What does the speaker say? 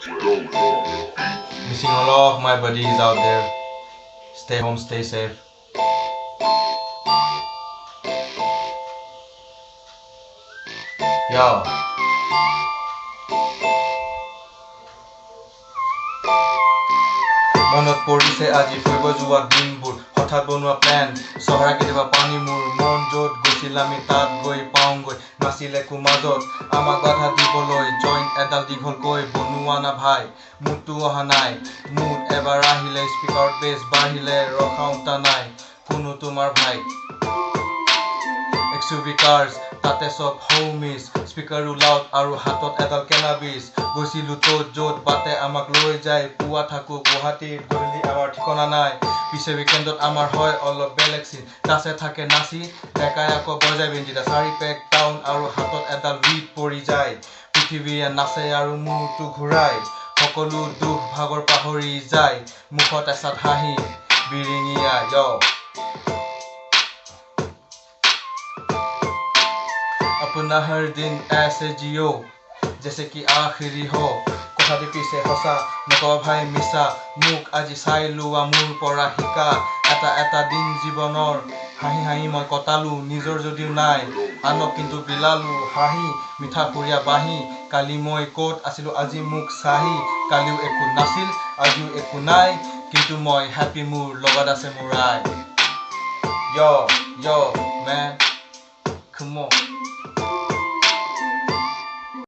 Missing all of my buddies out there. Stay home, stay safe. Yo. মনত পৰিছে আজি ফুৰিব যোৱা দিনবোৰ হঠাৎ বনোৱা প্লেন চহৰা কেতিয়াবা পানী মোৰ মন য'ত গৈছিল আমি তাত গৈ পাওঁগৈ নাছিলে মাজত আমাক বাধা দিবলৈ জইন এডাল দীঘলকৈ বনোৱা না ভাই মুডটো অহা নাই মুড এবাৰ আহিলে স্পীকাৰত বেছ বাঢ়িলে ৰখাওঁতা নাই কোনো তোমাৰ ভাই XUV cars তাতে সব হোমিছ স্পীকাৰো লাউড আৰু হাতত এডাল কেনাবিছ গৈছিলোঁ য'ত বাটে আমাক লৈ যায় পুৱা থাকোঁ গুৱাহাটীত গধূলি আমাৰ ঠিকনা নাই পিছে উইকেণ্ডত আমাৰ হয় অলপ বেলেগ চিন তাছে থাকে নাচি ডেকাই আকৌ বজাই বিন্দিতা চাৰি পেক টাউন আৰু হাতত এডাল উইড পৰি যায় পৃথিৱীয়ে নাচে আৰু মূৰটো ঘূৰাই সকলো দুখ ভাগৰ পাহৰি যায় মুখত এচাত হাঁহি বিৰিঙিয়া য় अपना हर दिन ऐसे जियो जैसे कि आखिरी हो কথাটো পিছে সঁচা নকবা ভাই মিছা মোক আজি চাই লোৱা মোৰ পৰা শিকা এটা দিন জীৱনৰ হাঁহি হাঁহি মই কটালো নিজৰ যদিও নাই আনক কিন্তু বিলালো হাঁহি মিঠা ফুৰিয়া বাঁহি কালি মই ক'ত আছিলো আজি মোক চাহি কালিও একো নাছিল আজিও একো নাই কিন্তু মই হেপী মোৰ লগত আছে মোৰ আই yo man come on